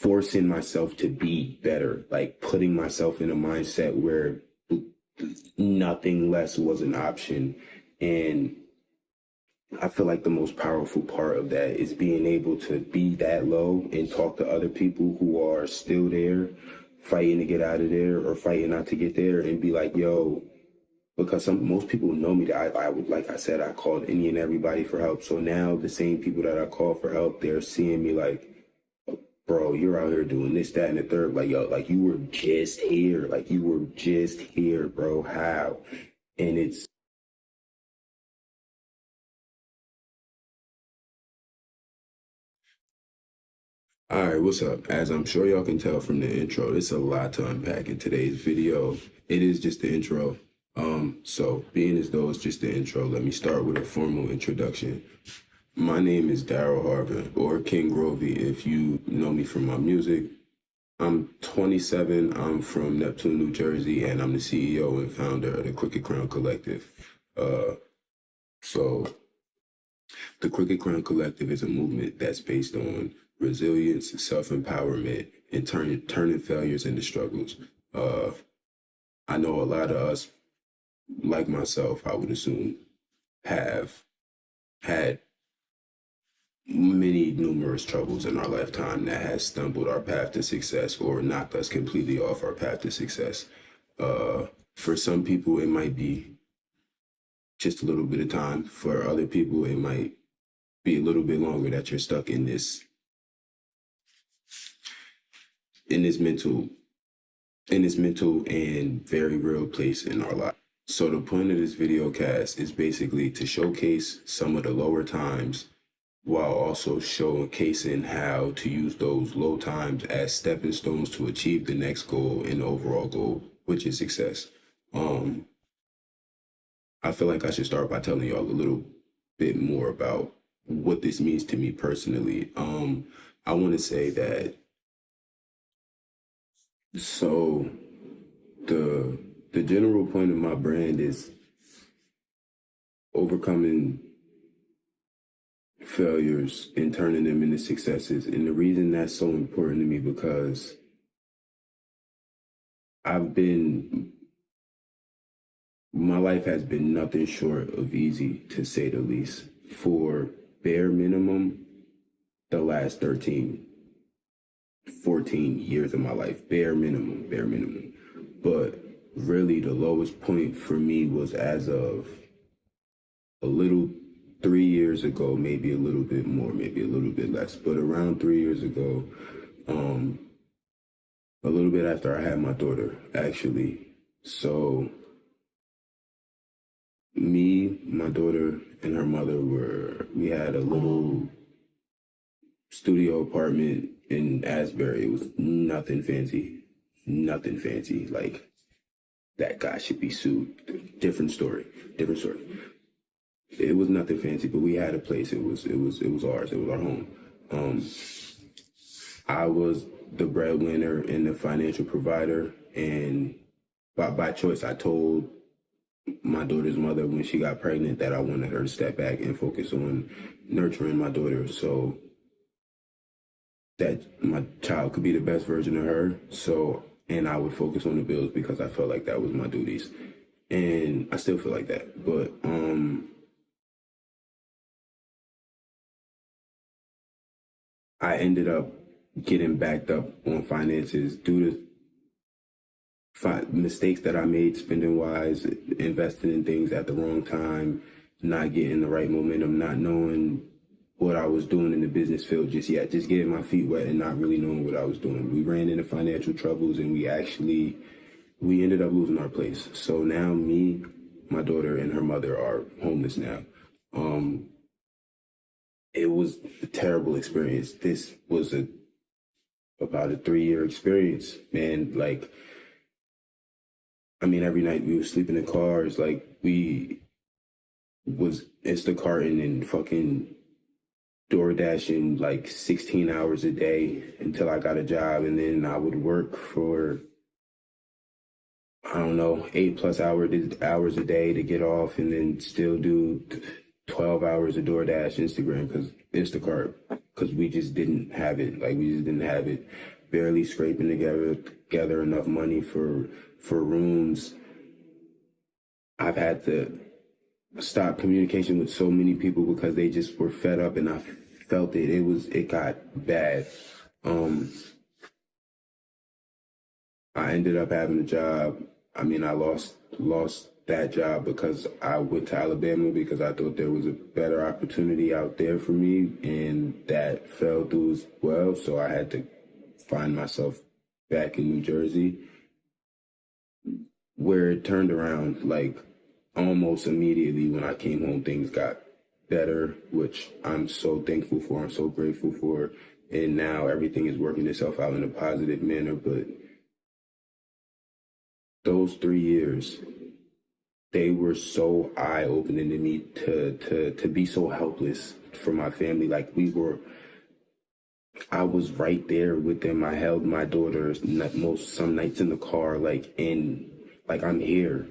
forcing myself to be better, like putting myself in a mindset where nothing less was an option. And I feel like the most powerful part of that is being able to be that low and talk to other people who are still there, fighting to get out of there or fighting not to get there, and be like, yo, because most people know me that I would, like I said, I called any and everybody for help. So now the same people that I call for help, they're seeing me like, bro, you're out here doing this, that, and the third. Like, yo, like you were just here. Like you were just here, bro. How? And it's, all right, what's up? As I'm sure y'all can tell from the intro, it's a lot to unpack in today's video. It is just the intro. So being as though it's just the intro, let me start with a formal introduction. My name is Daryl Harvin, or King Grovey if you know me from my music. I'm 27, I'm from Neptune, New Jersey, and I'm the CEO and founder of the Crooked Crown Collective. So the Crooked Crown Collective is a movement that's based on resilience, self-empowerment, and turning failures into struggles. I know a lot of us, like myself, I would assume, have had many numerous troubles in our lifetime that has stumbled our path to success or knocked us completely off our path to success. For some people, it might be just a little bit of time. For other people, it might be a little bit longer that you're stuck in this mental and very real place in our life. So the point of this video cast is basically to showcase some of the lower times while also showcasing how to use those low times as stepping stones to achieve the next goal and the overall goal, which is success. I feel like I should start by telling y'all a little bit more about what this means to me personally. I want to say that, so the general point of my brand is overcoming failures and turning them into successes. And the reason that's so important to me, because my life has been nothing short of easy, to say the least. For bare minimum, the last 13, 14 years of my life, bare minimum. But really the lowest point for me was as of 3 years ago, maybe a little bit more, maybe a little bit less, but around 3 years ago, a little bit after I had my daughter, actually. So me, my daughter, and her mother we had a little studio apartment in Asbury. It was nothing fancy. Like, that guy should be sued. Different story. It was nothing fancy, but we had a place. It was ours. It was our home. I was the breadwinner and the financial provider, and by choice, I told my daughter's mother when she got pregnant that I wanted her to step back and focus on nurturing my daughter so that my child could be the best version of her. And I would focus on the bills because I felt like that was my duties. And I still feel like that. But I ended up getting backed up on finances due to mistakes that I made spending wise, investing in things at the wrong time, not getting the right momentum, not knowing what I was doing in the business field just yet, just getting my feet wet and not really knowing what I was doing. We ran into financial troubles and we ended up losing our place. So now me, my daughter, and her mother are homeless now. It was a terrible experience. This was about a 3-year experience, man. Like, I mean, every night we were sleeping in cars. Like, we was Instacarting and fucking DoorDashing like 16 hours a day until I got a job. And then I would work for, I don't know, 8+ hours a day to get off, and then still do 12 hours of DoorDash, Instagram, because Instacart because we just didn't have it. Like we just didn't have it. Barely scraping together enough money for rooms. I've had to stop communication with so many people because they just were fed up, and I felt it. It got bad. I ended up having a job. I mean, I lost that job because I went to Alabama because I thought there was a better opportunity out there for me, and that fell through as well. So I had to find myself back in New Jersey, where it turned around like almost immediately. When I came home, things got better, which I'm so thankful for. I'm so grateful for. And now everything is working itself out in a positive manner. But those 3 years, they were so eye-opening to me to be so helpless for my family. Like I was right there with them. I held my daughter some nights in the car, like I'm here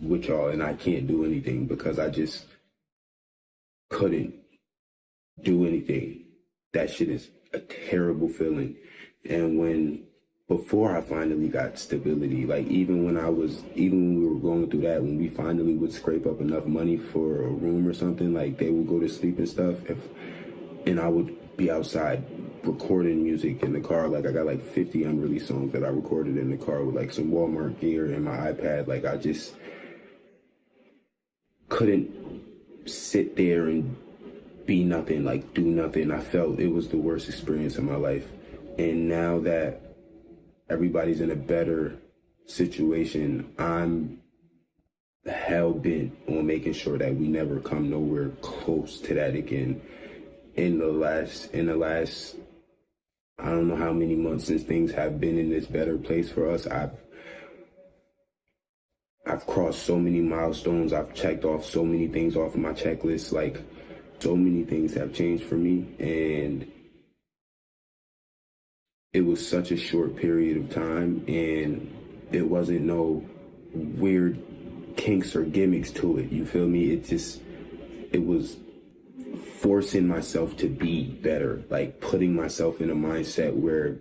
with y'all, and I can't do anything because I just couldn't do anything. That shit is a terrible feeling. And before I finally got stability, like even when we were going through that, when we finally would scrape up enough money for a room or something, like they would go to sleep and stuff, and I would be outside recording music in the car. Like I got like 50 unreleased songs that I recorded in the car with like some Walmart gear and my iPad. Like I just couldn't sit there and be nothing, like do nothing. I felt it was the worst experience of my life. And now that everybody's in a better situation, I'm hell bent on making sure that we never come nowhere close to that again. In the last, I don't know how many months since things have been in this better place for us, I've crossed so many milestones. I've checked off so many things off of my checklist. Like so many things have changed for me, and it was such a short period of time, and it wasn't no weird kinks or gimmicks to it. You feel me? It was forcing myself to be better, like putting myself in a mindset where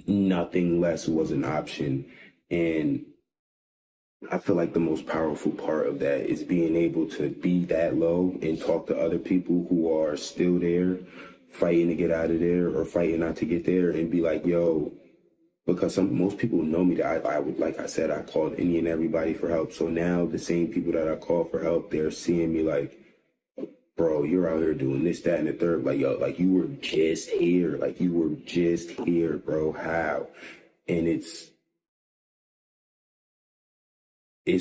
nothing less was an option. And I feel like the most powerful part of that is being able to be that low and talk to other people who are still there, fighting to get out of there or fighting not to get there, and be like, yo, because most people know me that I would, like I said, I called any and everybody for help. So now the same people that I call for help, they're seeing me like, bro, you're out here doing this, that, and the third. Like, yo, like you were just here. Like you were just here, bro. How? And it's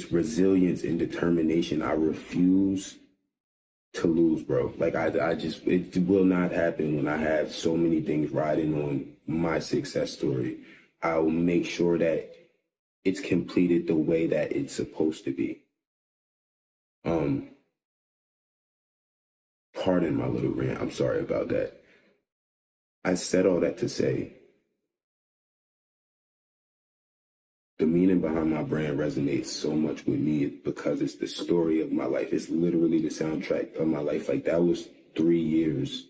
resilience and determination. I refuse to lose, bro. Like it will not happen when I have so many things riding on my success story. I'll make sure that it's completed the way that it's supposed to be. Pardon my little rant. I'm sorry about that. I said all that to say the meaning behind my brand resonates so much with me because it's the story of my life. It's literally the soundtrack of my life. Like that was 3 years.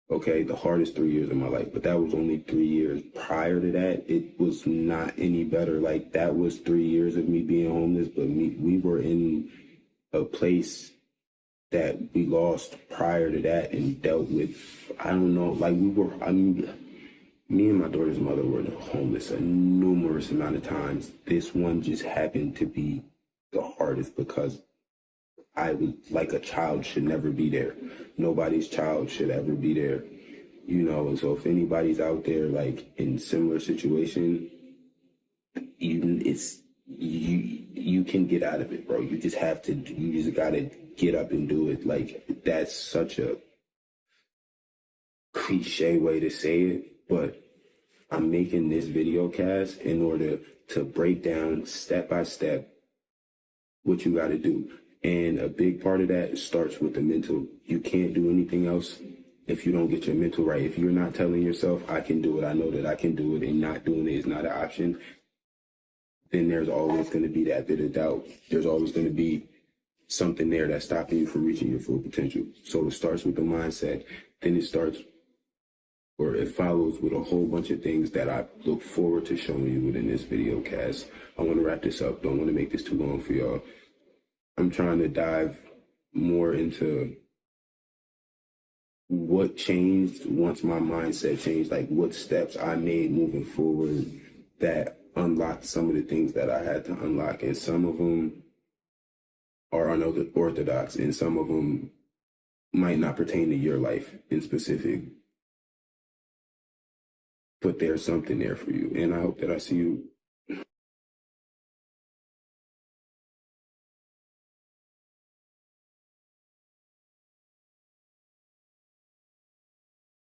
Okay, the hardest 3 years of my life, but that was only 3 years. Prior to that, it was not any better. Like that was 3 years of me being homeless, but we were in a place that we lost prior to that and dealt with. I don't know, like me and my daughter's mother were homeless a numerous amount of times. This one just happened to be the hardest because I was like, a child should never be there. Nobody's child should ever be there, you know. And so if anybody's out there like in similar situation, you can get out of it, bro. You just gotta get up and do it. Like that's such a cliche way to say it, but I'm making this video cast in order to break down step by step what you got to do. And a big part of that starts with the mental. You can't do anything else if you don't get your mental right. If you're not telling yourself, I can do it, I know that I can do it, and not doing it is not an option, then there's always going to be that bit of doubt. There's always going to be something there that's stopping you from reaching your full potential. So it starts with the mindset. then it starts, or it follows with a whole bunch of things that I look forward to showing you within this video cast. I want to wrap this up. Don't want to make this too long for y'all. I'm trying to dive more into what changed once my mindset changed, like what steps I made moving forward that unlocked some of the things that I had to unlock. And some of them are unorthodox, and some of them might not pertain to your life in specific. But there's something there for you. And I hope that I see you